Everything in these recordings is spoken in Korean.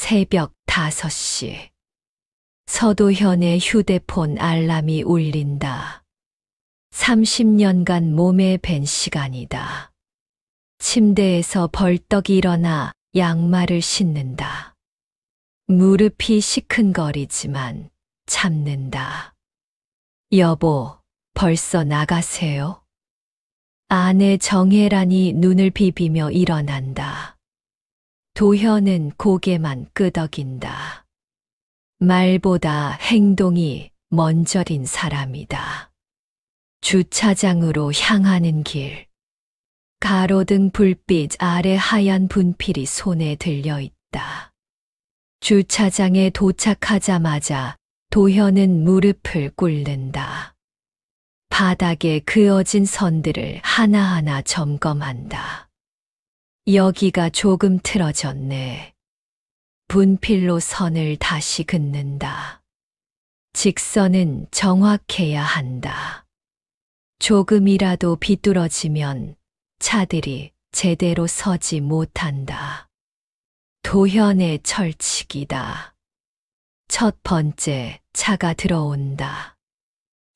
새벽 5시. 서도현의 휴대폰 알람이 울린다. 30년간 몸에 밴 시간이다. 침대에서 벌떡 일어나 양말을 신는다. 무릎이 시큰거리지만 참는다. 여보, 벌써 나가세요? 아내 정혜란이 눈을 비비며 일어난다. 도현은 고개만 끄덕인다. 말보다 행동이 먼저인 사람이다. 주차장으로 향하는 길. 가로등 불빛 아래 하얀 분필이 손에 들려 있다. 주차장에 도착하자마자 도현은 무릎을 꿇는다. 바닥에 그어진 선들을 하나하나 점검한다. 여기가 조금 틀어졌네. 분필로 선을 다시 긋는다. 직선은 정확해야 한다. 조금이라도 비뚤어지면 차들이 제대로 서지 못한다. 도현의 철칙이다. 첫 번째 차가 들어온다.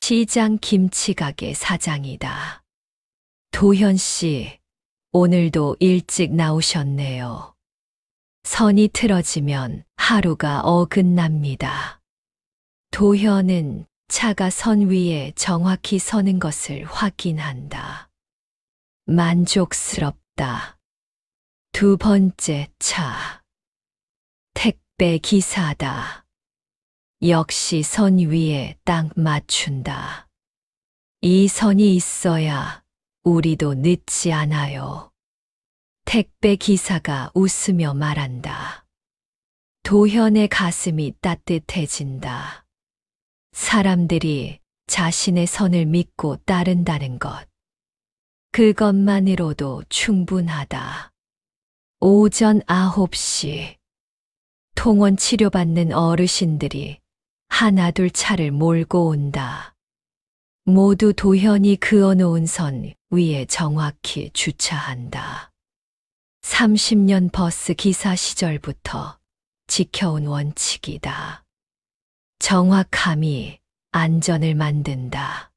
시장 김치가게 사장이다. 도현 씨, 오늘도 일찍 나오셨네요. 선이 틀어지면 하루가 어긋납니다. 도현은 차가 선 위에 정확히 서는 것을 확인한다. 만족스럽다. 두 번째 차. 택배 기사다. 역시 선 위에 딱 맞춘다. 이 선이 있어야 우리도 늦지 않아요. 택배 기사가 웃으며 말한다. 도현의 가슴이 따뜻해진다. 사람들이 자신의 선을 믿고 따른다는 것. 그것만으로도 충분하다. 오전 9시. 통원 치료받는 어르신들이 하나둘 차를 몰고 온다. 모두 도현이 그어놓은 선 위에 정확히 주차한다. 30년 버스 기사 시절부터 지켜온 원칙이다. 정확함이 안전을 만든다.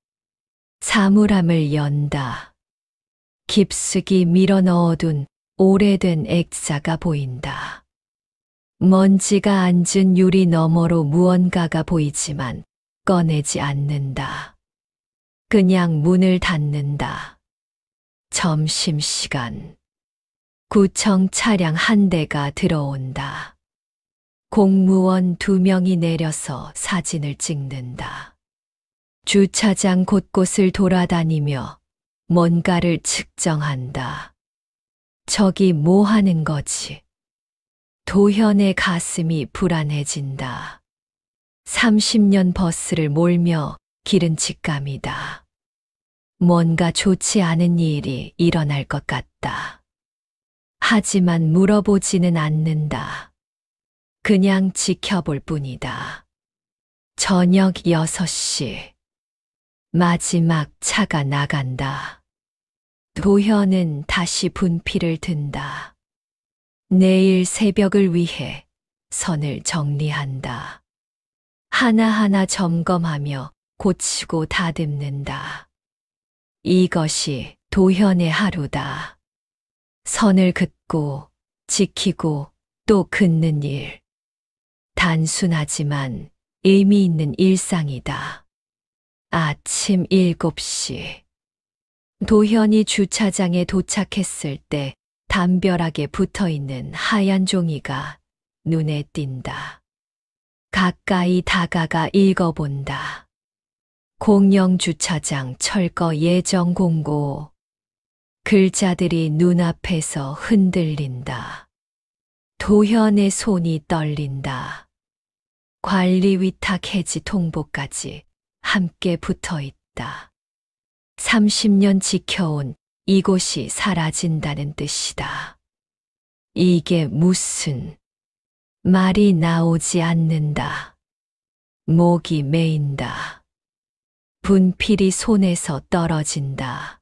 사물함을 연다. 깊숙이 밀어 넣어둔 오래된 액자가 보인다. 먼지가 앉은 유리 너머로 무언가가 보이지만 꺼내지 않는다. 그냥 문을 닫는다. 점심시간. 구청 차량 한 대가 들어온다. 공무원 2명이 내려서 사진을 찍는다. 주차장 곳곳을 돌아다니며 뭔가를 측정한다. 저기 뭐 하는 거지? 도현의 가슴이 불안해진다. 30년 버스를 몰며 기른 직감이다. 뭔가 좋지 않은 일이 일어날 것 같다. 하지만 물어보지는 않는다. 그냥 지켜볼 뿐이다. 저녁 6시. 마지막 차가 나간다. 도현은 다시 분필을 든다. 내일 새벽을 위해 선을 정리한다. 하나하나 점검하며 고치고 다듬는다. 이것이 도현의 하루다. 선을 긋고 지키고 또 긋는 일. 단순하지만 의미 있는 일상이다. 아침 7시. 도현이 주차장에 도착했을 때 담벼락에 붙어있는 하얀 종이가 눈에 띈다. 가까이 다가가 읽어본다. 공영주차장 철거 예정 공고. 글자들이 눈앞에서 흔들린다. 도현의 손이 떨린다. 관리 위탁 해지 통보까지 함께 붙어 있다. 30년 지켜온 이곳이 사라진다는 뜻이다. 이게 무슨 말이 나오지 않는다. 목이 메인다. 분필이 손에서 떨어진다.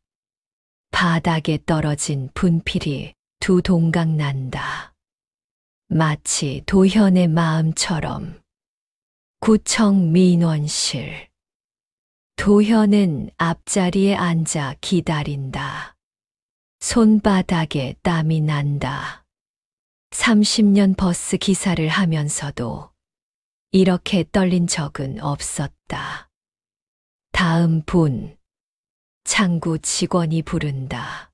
바닥에 떨어진 분필이 두 동강 난다. 마치 도현의 마음처럼. 구청 민원실. 도현은 앞자리에 앉아 기다린다. 손바닥에 땀이 난다. 30년 버스 기사를 하면서도 이렇게 떨린 적은 없었다. 다음 분. 창구 직원이 부른다.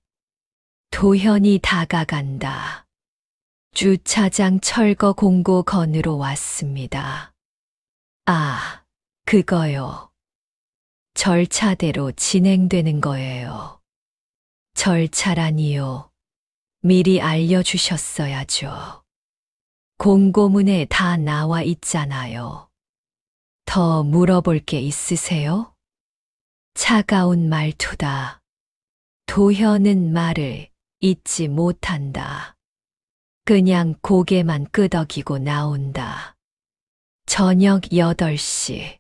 도현이 다가간다. 주차장 철거 공고 건으로 왔습니다. 아, 그거요. 절차대로 진행되는 거예요. 절차라니요. 미리 알려주셨어야죠. 공고문에 다 나와 있잖아요. 더 물어볼 게 있으세요? 차가운 말투다. 도현은 말을 잇지 못한다. 그냥 고개만 끄덕이고 나온다. 저녁 8시.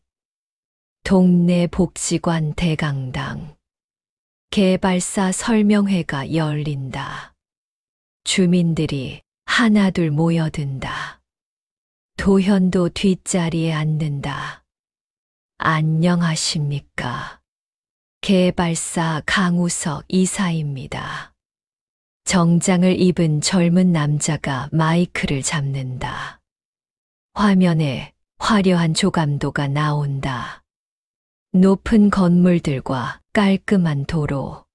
동네 복지관 대강당. 개발사 설명회가 열린다. 주민들이 하나둘 모여든다. 도현도 뒷자리에 앉는다. 안녕하십니까. 개발사 강우석 이사입니다. 정장을 입은 젊은 남자가 마이크를 잡는다. 화면에 화려한 조감도가 나온다. 높은 건물들과 깔끔한 도로,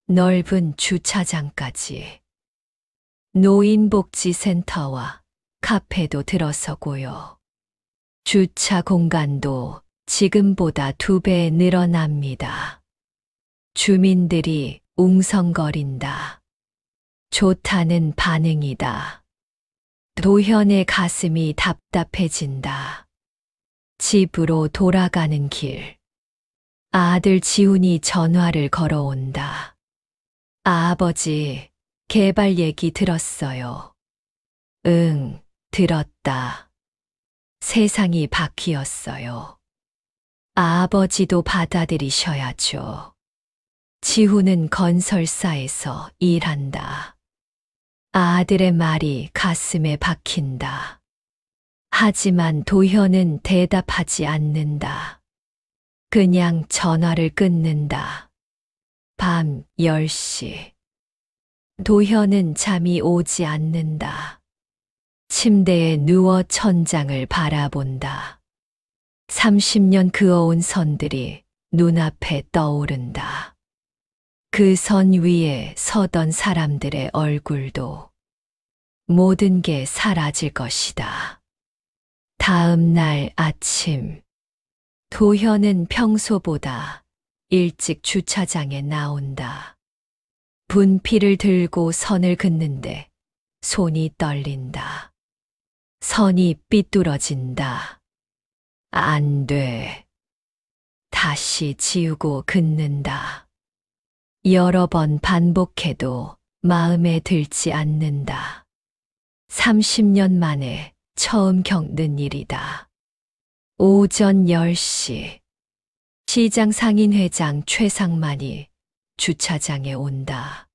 넓은 주차장까지. 노인복지센터와 카페도 들어서고요. 주차 공간도 지금보다 2배 늘어납니다. 주민들이 웅성거린다. 좋다는 반응이다. 도현의 가슴이 답답해진다. 집으로 돌아가는 길. 아들 지훈이 전화를 걸어온다. 아버지, 개발 얘기 들었어요. 응, 들었다. 세상이 바뀌었어요. 아버지도 받아들이셔야죠. 지훈은 건설사에서 일한다. 아들의 말이 가슴에 박힌다. 하지만 도현은 대답하지 않는다. 그냥 전화를 끊는다. 밤 10시. 도현은 잠이 오지 않는다. 침대에 누워 천장을 바라본다. 30년 그어온 선들이 눈앞에 떠오른다. 그 선 위에 서던 사람들의 얼굴도. 모든 게 사라질 것이다. 다음 날 아침. 도현은 평소보다 일찍 주차장에 나온다. 분필을 들고 선을 긋는데 손이 떨린다. 선이 삐뚤어진다. 안 돼. 다시 지우고 긋는다. 여러 번 반복해도 마음에 들지 않는다. 30년 만에 처음 겪는 일이다. 오전 10시. 시장 상인회장 최상만이 주차장에 온다.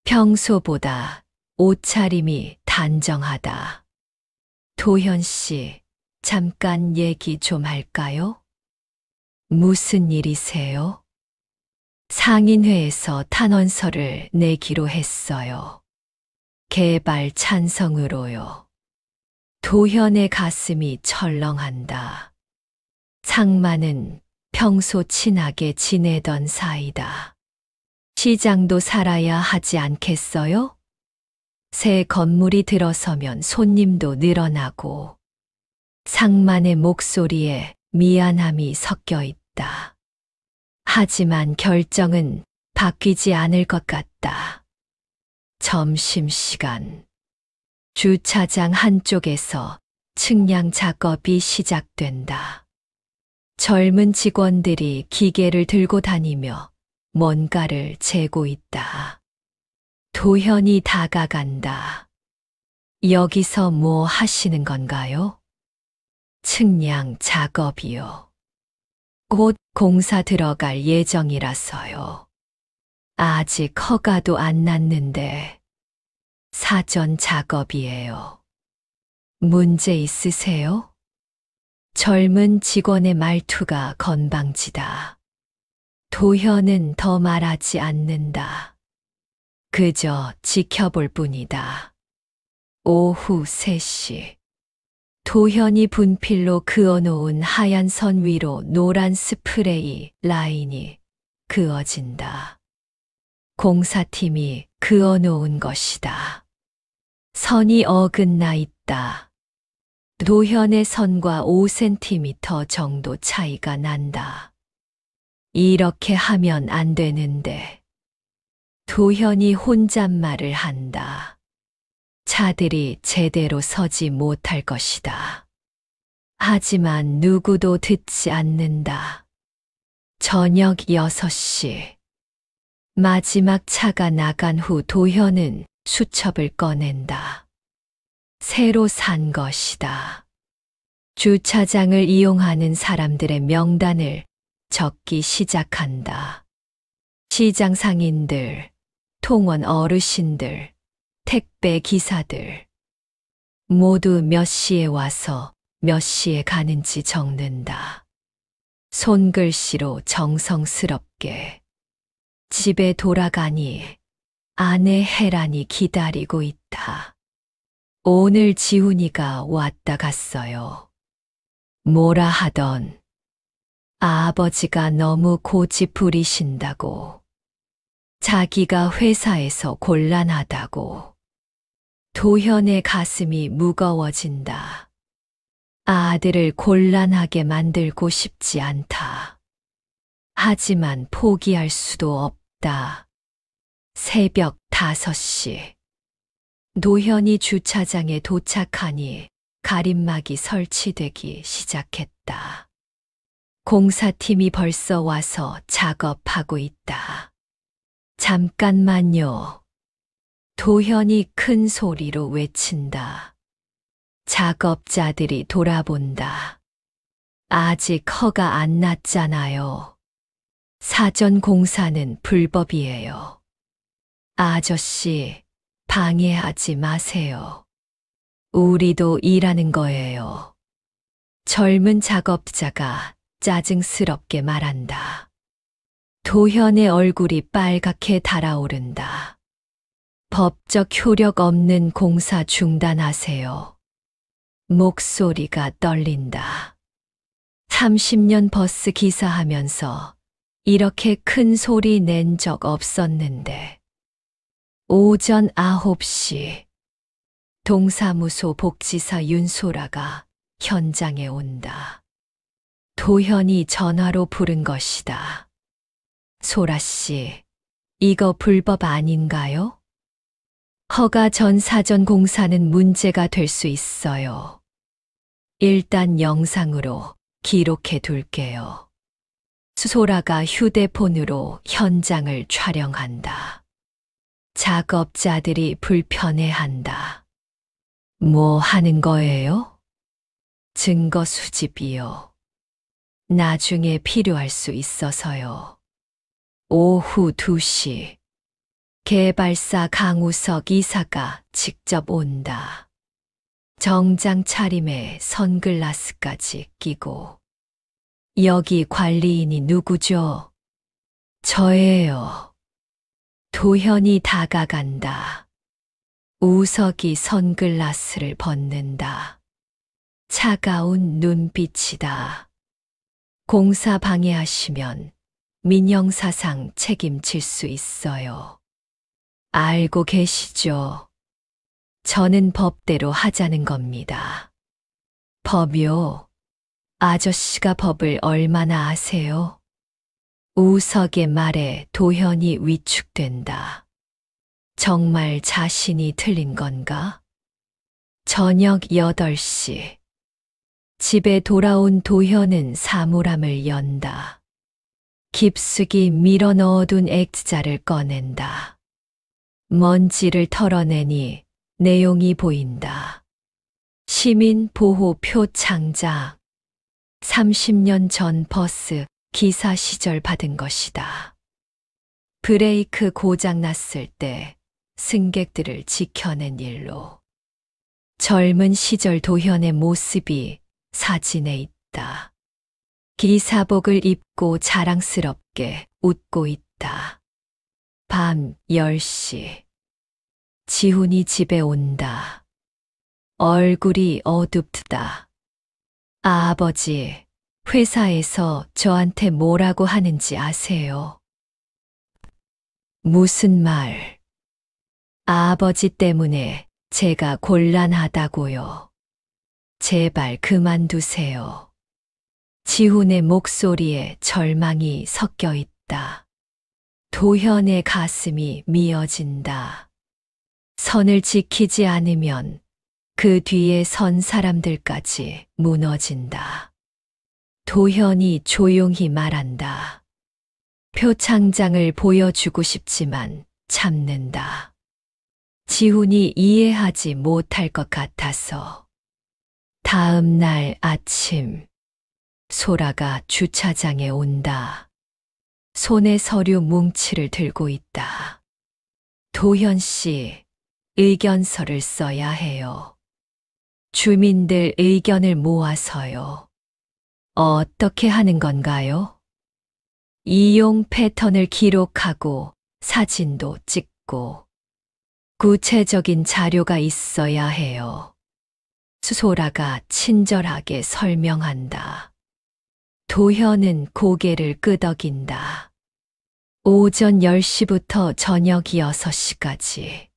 평소보다 옷차림이 단정하다. 도현 씨, 잠깐 얘기 좀 할까요? 무슨 일이세요? 상인회에서 탄원서를 내기로 했어요. 개발 찬성으로요. 도현의 가슴이 철렁한다. 상만은 평소 친하게 지내던 사이다. 시장도 살아야 하지 않겠어요? 새 건물이 들어서면 손님도 늘어나고. 상만의 목소리에 미안함이 섞여 있다. 하지만 결정은 바뀌지 않을 것 같다. 점심시간. 주차장 한쪽에서 측량 작업이 시작된다. 젊은 직원들이 기계를 들고 다니며 뭔가를 재고 있다. 도현이 다가간다. 여기서 뭐 하시는 건가요? 측량 작업이요. 곧 공사 들어갈 예정이라서요. 아직 허가도 안 났는데 사전 작업이에요. 문제 있으세요? 젊은 직원의 말투가 건방지다. 도현은 더 말하지 않는다. 그저 지켜볼 뿐이다. 오후 3시. 도현이 분필로 그어놓은 하얀 선 위로 노란 스프레이 라인이 그어진다. 공사팀이 그어놓은 것이다. 선이 어긋나 있다. 도현의 선과 5cm 정도 차이가 난다. 이렇게 하면 안 되는데. 도현이 혼잣말을 한다. 차들이 제대로 서지 못할 것이다. 하지만 누구도 듣지 않는다. 저녁 6시. 마지막 차가 나간 후 도현은 수첩을 꺼낸다. 새로 산 것이다. 주차장을 이용하는 사람들의 명단을 적기 시작한다. 시장 상인들, 통원 어르신들, 택배 기사들. 모두 몇 시에 와서 몇 시에 가는지 적는다. 손글씨로 정성스럽게. 집에 돌아가니 아내 혜란이 기다리고 있다. 오늘 지훈이가 왔다 갔어요. 뭐라 하던 아버지가 너무 고집 부리신다고. 자기가 회사에서 곤란하다고. 도현의 가슴이 무거워진다. 아들을 곤란하게 만들고 싶지 않다. 하지만 포기할 수도 없다. 새벽 5시. 도현이 주차장에 도착하니 가림막이 설치되기 시작했다. 공사팀이 벌써 와서 작업하고 있다. 잠깐만요. 도현이 큰 소리로 외친다. 작업자들이 돌아본다. 아직 허가 안 났잖아요. 사전 공사는 불법이에요. 아저씨, 방해하지 마세요. 우리도 일하는 거예요. 젊은 작업자가 짜증스럽게 말한다. 도현의 얼굴이 빨갛게 달아오른다. 법적 효력 없는 공사 중단하세요. 목소리가 떨린다. 30년 버스 기사하면서 이렇게 큰 소리 낸 적 없었는데. 오전 9시. 동사무소 복지사 윤소라가 현장에 온다. 도현이 전화로 부른 것이다. 소라 씨, 이거 불법 아닌가요? 허가 전 사전 공사는 문제가 될 수 있어요. 일단 영상으로 기록해 둘게요. 소라가 휴대폰으로 현장을 촬영한다. 작업자들이 불편해한다. 뭐 하는 거예요? 증거 수집이요. 나중에 필요할 수 있어서요. 오후 2시. 개발사 강우석 이사가 직접 온다. 정장 차림에 선글라스까지 끼고. 여기 관리인이 누구죠? 저예요. 도현이 다가간다. 우석이 선글라스를 벗는다. 차가운 눈빛이다. 공사 방해하시면 민형사상 책임질 수 있어요. 알고 계시죠? 저는 법대로 하자는 겁니다. 법이요? 아저씨가 법을 얼마나 아세요? 우석의 말에 도현이 위축된다. 정말 자신이 틀린 건가? 저녁 8시. 집에 돌아온 도현은 사물함을 연다. 깊숙이 밀어 넣어둔 액자를 꺼낸다. 먼지를 털어내니 내용이 보인다. 시민보호 표창장. 30년 전 버스 기사 시절 받은 것이다. 브레이크 고장 났을 때 승객들을 지켜낸 일로. 젊은 시절 도현의 모습이 사진에 있다. 기사복을 입고 자랑스럽게 웃고 있다. 밤 10시. 지훈이 집에 온다. 얼굴이 어둡다. 아버지, 회사에서 저한테 뭐라고 하는지 아세요? 무슨 말? 아버지 때문에 제가 곤란하다고요. 제발 그만두세요. 지훈의 목소리에 절망이 섞여 있다. 도현의 가슴이 미어진다. 선을 지키지 않으면 그 뒤에 선 사람들까지 무너진다. 도현이 조용히 말한다. 표창장을 보여주고 싶지만 참는다. 지훈이 이해하지 못할 것 같아서. 다음 날 아침, 소라가 주차장에 온다. 손에 서류 뭉치를 들고 있다. 도현 씨, 의견서를 써야 해요. 주민들 의견을 모아서요. 어떻게 하는 건가요? 이용 패턴을 기록하고 사진도 찍고 구체적인 자료가 있어야 해요. 소라가 친절하게 설명한다. 도현은 고개를 끄덕인다. 오전 10시부터 저녁 6시까지.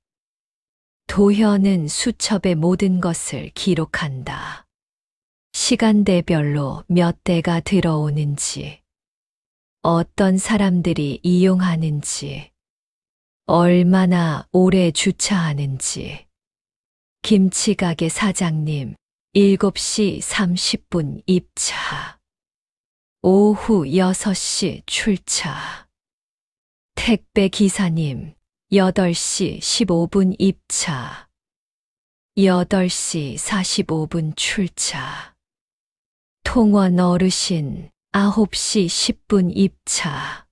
도현은 수첩에 모든 것을 기록한다. 시간대별로 몇 대가 들어오는지, 어떤 사람들이 이용하는지, 얼마나 오래 주차하는지. 김치가게 사장님, 7시 30분 입차. 오후 6시 출차. 택배 기사님, 8시 15분 입차. 8시 45분 출차. 통원 어르신, 9시 10분 입차.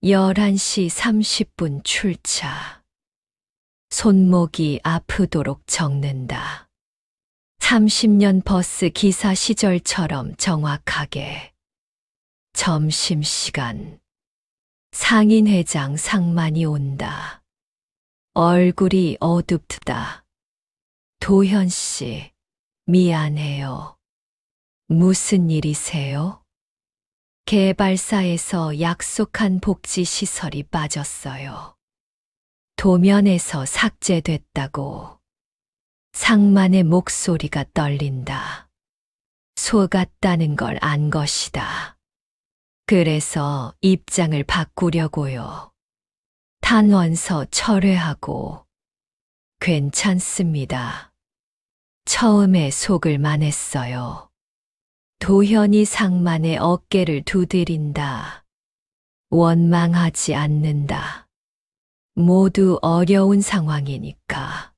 11시 30분 출차. 손목이 아프도록 적는다. 30년 버스 기사 시절처럼 정확하게. 점심시간. 상인회장 상만이 온다. 얼굴이 어둡다. 도현 씨, 미안해요. 무슨 일이세요? 개발사에서 약속한 복지시설이 빠졌어요. 도면에서 삭제됐다고. 상만의 목소리가 떨린다. 속았다는 걸 안 것이다. 그래서 입장을 바꾸려고요. 탄원서 철회하고. 괜찮습니다. 처음에 속을 만했어요. 도현이 상만의 어깨를 두드린다. 원망하지 않는다. 모두 어려운 상황이니까.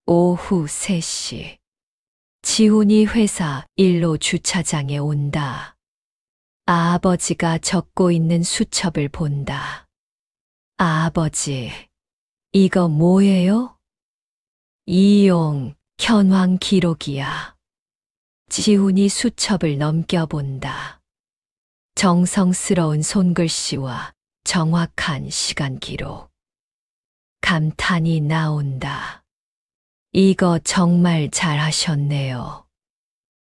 오후 3시. 지훈이 회사 1로 주차장에 온다. 아버지가 적고 있는 수첩을 본다. 아버지, 이거 뭐예요? 이용, 현황 기록이야. 지훈이 수첩을 넘겨본다. 정성스러운 손글씨와 정확한 시간 기록. 감탄이 나온다. 이거 정말 잘하셨네요.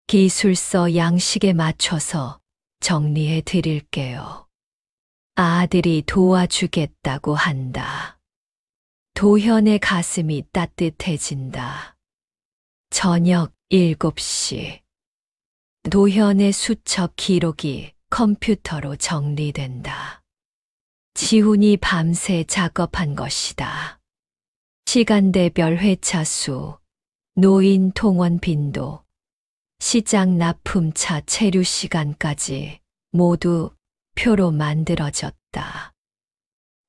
기술서 양식에 맞춰서 정리해 드릴게요. 아들이 도와주겠다고 한다. 도현의 가슴이 따뜻해진다. 저녁 7시. 도현의 수첩 기록이 컴퓨터로 정리된다. 지훈이 밤새 작업한 것이다. 시간대별 회차 수, 노인 통원 빈도, 시장 납품차 체류 시간까지 모두 표로 만들어졌다.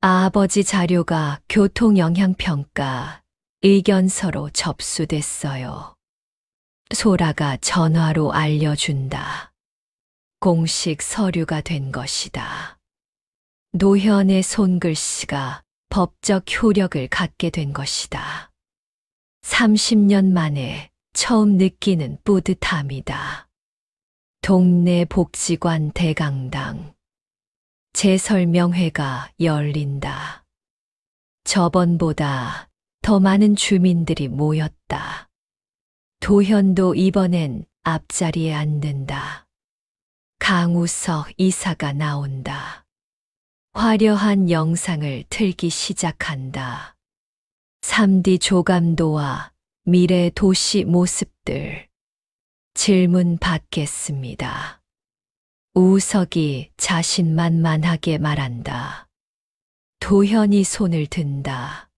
아버지 자료가 교통영향평가 의견서로 접수됐어요. 소라가 전화로 알려준다. 공식 서류가 된 것이다. 노현의 손글씨가 법적 효력을 갖게 된 것이다. 30년 만에 처음 느끼는 뿌듯함이다. 동네 복지관 대강당. 제설명회가 열린다. 저번보다 더 많은 주민들이 모였다. 도현도 이번엔 앞자리에 앉는다. 강우석 이사가 나온다. 화려한 영상을 틀기 시작한다. 3D 조감도와 미래 도시 모습들. 질문 받겠습니다. 우석이 자신만만하게 말한다. 도현이 손을 든다.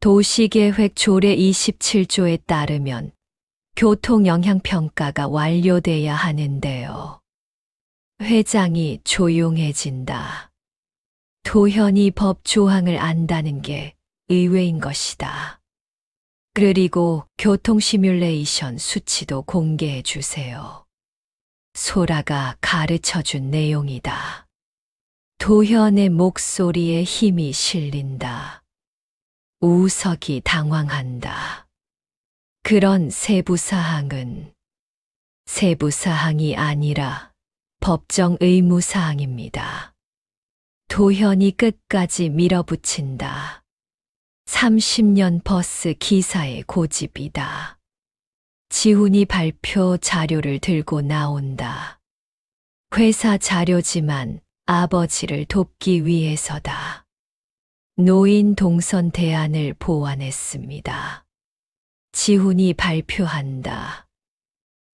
도시계획 조례 27조에 따르면 교통영향평가가 완료돼야 하는데요. 회장이 조용해진다. 도현이 법 조항을 안다는 게 의외인 것이다. 그리고 교통 시뮬레이션 수치도 공개해 주세요. 소라가 가르쳐 준 내용이다. 도현의 목소리에 힘이 실린다. 우석이 당황한다. 그런 세부사항은 세부사항이 아니라 법정 의무사항입니다. 도현이 끝까지 밀어붙인다. 30년 버스 기사의 고집이다. 지훈이 발표 자료를 들고 나온다. 회사 자료지만 아버지를 돕기 위해서다. 노인 동선 대안을 보완했습니다. 지훈이 발표한다.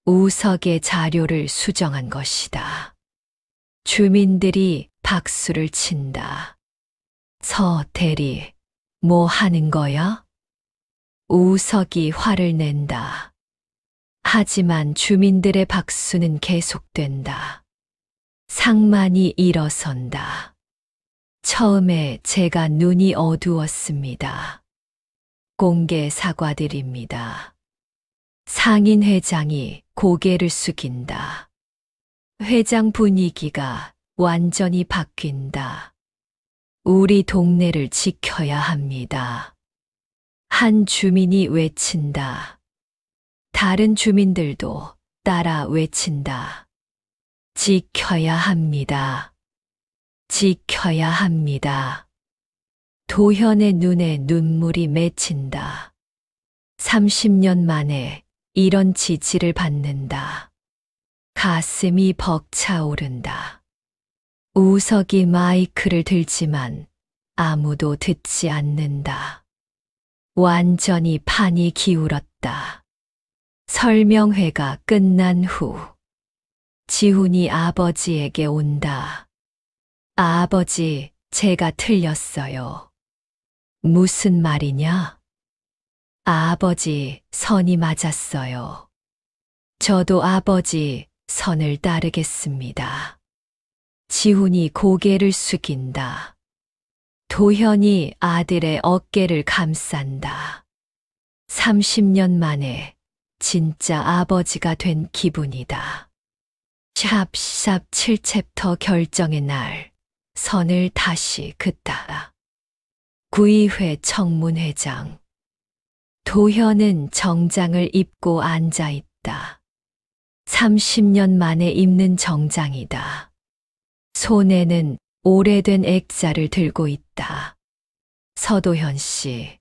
우석의 자료를 수정한 것이다. 주민들이 박수를 친다. 서 대리, 뭐 하는 거야? 우석이 화를 낸다. 하지만 주민들의 박수는 계속된다. 상만이 일어선다. 처음에 제가 눈이 어두웠습니다. 공개 사과드립니다. 상인 회장이 고개를 숙인다. 회장 분위기가 완전히 바뀐다. 우리 동네를 지켜야 합니다. 한 주민이 외친다. 다른 주민들도 따라 외친다. 지켜야 합니다. 지켜야 합니다. 도현의 눈에 눈물이 맺힌다. 30년 만에 이런 지지를 받는다. 가슴이 벅차오른다. 우석이 마이크를 들지만 아무도 듣지 않는다. 완전히 판이 기울었다. 설명회가 끝난 후 지훈이 아버지에게 온다. 아버지, 제가 틀렸어요. 무슨 말이냐? 아버지, 선이 맞았어요. 저도 아버지 선을 따르겠습니다. 지훈이 고개를 숙인다. 도현이 아들의 어깨를 감싼다. 30년 만에 진짜 아버지가 된 기분이다. 샵샵 7챕터 결정의 날, 선을 다시 긋다. 구의회 청문회장. 도현은 정장을 입고 앉아 있다. 30년 만에 입는 정장이다. 손에는 오래된 액자를 들고 있다. 서도현 씨,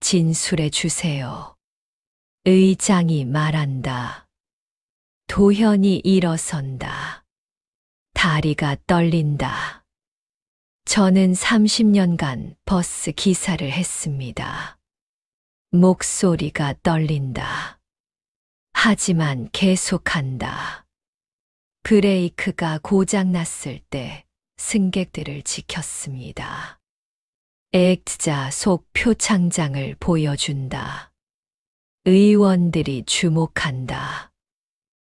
진술해 주세요. 의장이 말한다. 도현이 일어선다. 다리가 떨린다. 저는 30년간 버스 기사를 했습니다. 목소리가 떨린다. 하지만 계속한다. 브레이크가 고장났을 때 승객들을 지켰습니다. 액자 속 표창장을 보여준다. 의원들이 주목한다.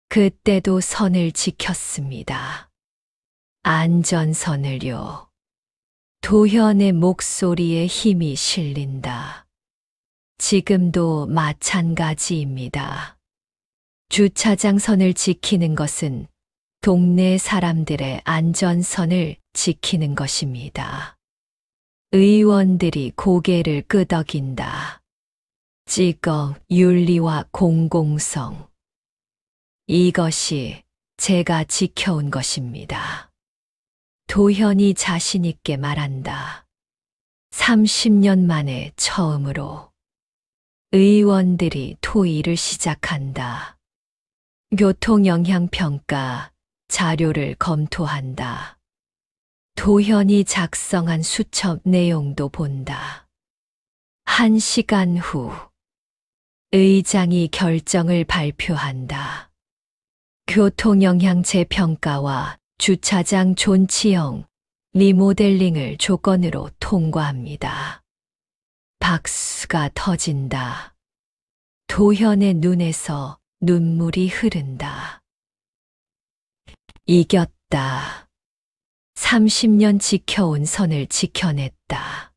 그때도 선을 지켰습니다. 안전선을요. 도현의 목소리에 힘이 실린다. 지금도 마찬가지입니다. 주차장 선을 지키는 것은 동네 사람들의 안전선을 지키는 것입니다. 의원들이 고개를 끄덕인다. 찍어 윤리와 공공성. 이것이 제가 지켜온 것입니다. 도현이 자신있게 말한다. 30년 만에 처음으로 의원들이 토의를 시작한다. 교통영향평가 자료를 검토한다. 도현이 작성한 수첩 내용도 본다. 1시간 후 의장이 결정을 발표한다. 교통영향 재평가와 주차장 존치형 리모델링을 조건으로 통과합니다. 박수가 터진다. 도현의 눈에서 눈물이 흐른다. 이겼다. 30년 지켜온 선을 지켜냈다.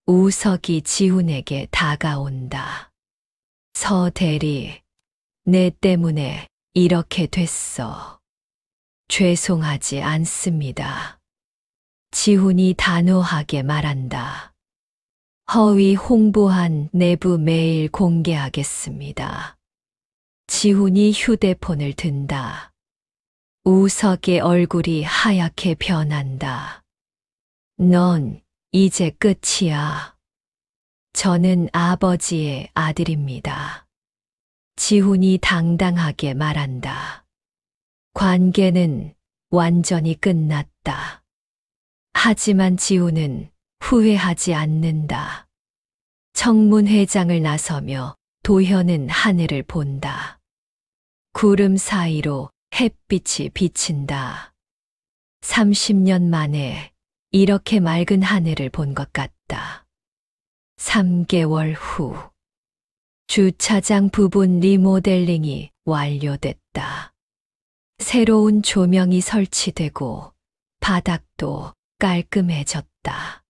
우석이 지훈에게 다가온다. 서 대리, 내 때문에 이렇게 됐어. 죄송하지 않습니다. 지훈이 단호하게 말한다. 허위 홍보한 내부 메일 공개하겠습니다. 지훈이 휴대폰을 든다. 우석의 얼굴이 하얗게 변한다. 넌 이제 끝이야. 저는 아버지의 아들입니다. 지훈이 당당하게 말한다. 관계는 완전히 끝났다. 하지만 지훈은 후회하지 않는다. 청문회장을 나서며 도현은 하늘을 본다. 구름 사이로 햇빛이 비친다. 30년 만에 이렇게 맑은 하늘을 본 것 같다. 3개월 후 주차장 부분 리모델링이 완료됐다. 새로운 조명이 설치되고 바닥도 깔끔해졌다.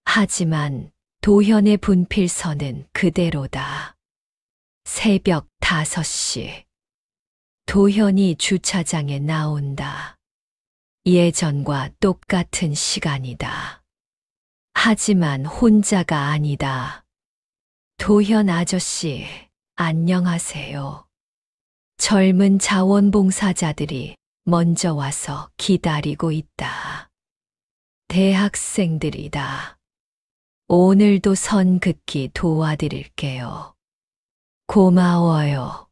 하지만 도현의 분필선은 그대로다. 새벽 5시. 도현이 주차장에 나온다. 예전과 똑같은 시간이다. 하지만 혼자가 아니다. 도현 아저씨, 안녕하세요. 젊은 자원봉사자들이 먼저 와서 기다리고 있다. 대학생들이다. 오늘도 선 긋기 도와드릴게요. 고마워요.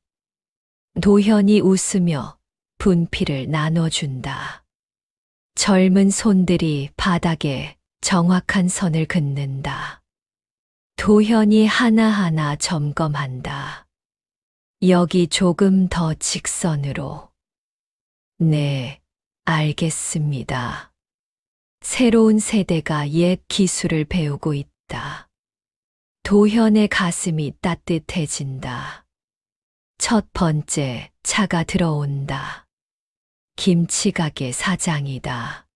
도현이 웃으며 분필을 나눠준다. 젊은 손들이 바닥에 정확한 선을 긋는다. 도현이 하나하나 점검한다. 여기 조금 더 직선으로. 네, 알겠습니다. 새로운 세대가 옛 기술을 배우고 있다. 도현의 가슴이 따뜻해진다. 첫 번째 차가 들어온다. 김치가게 사장이다.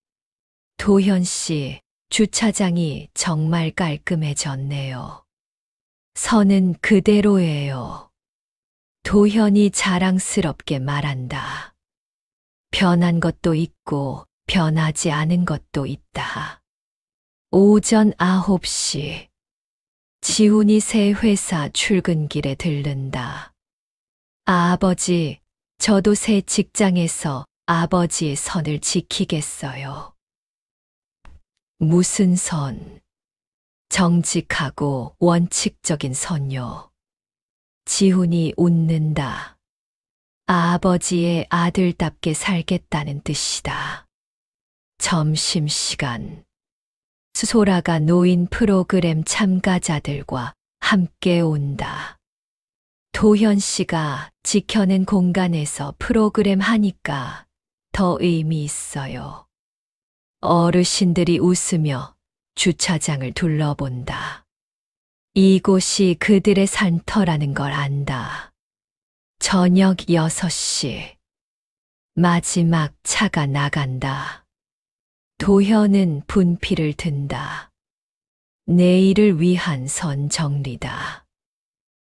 도현 씨, 주차장이 정말 깔끔해졌네요. 선은 그대로예요. 도현이 자랑스럽게 말한다. 변한 것도 있고 변하지 않은 것도 있다. 오전 9시. 지훈이 새 회사 출근길에 들른다. 아버지, 저도 새 직장에서 아버지의 선을 지키겠어요. 무슨 선? 정직하고 원칙적인 선요. 지훈이 웃는다. 아버지의 아들답게 살겠다는 뜻이다. 점심시간. 소라가 노인 프로그램 참가자들과 함께 온다. 도현 씨가 지켜낸 공간에서 프로그램 하니까 더 의미 있어요. 어르신들이 웃으며 주차장을 둘러본다. 이곳이 그들의 산터라는 걸 안다. 저녁 6시. 마지막 차가 나간다. 도현은 분필을 든다. 내일을 위한 선 정리다.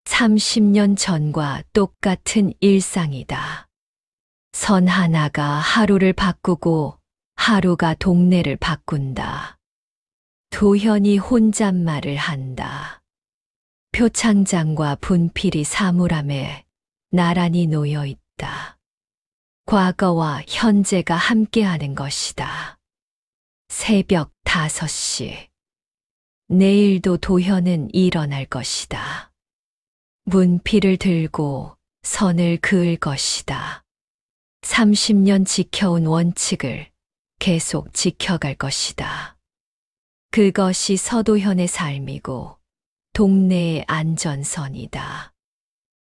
30년 전과 똑같은 일상이다. 선 하나가 하루를 바꾸고 하루가 동네를 바꾼다. 도현이 혼잣말을 한다. 표창장과 분필이 사물함에 나란히 놓여 있다. 과거와 현재가 함께하는 것이다. 새벽 5시. 내일도 도현은 일어날 것이다. 문필을 들고 선을 그을 것이다. 30년 지켜온 원칙을 계속 지켜갈 것이다. 그것이 서도현의 삶이고 동네의 안전선이다.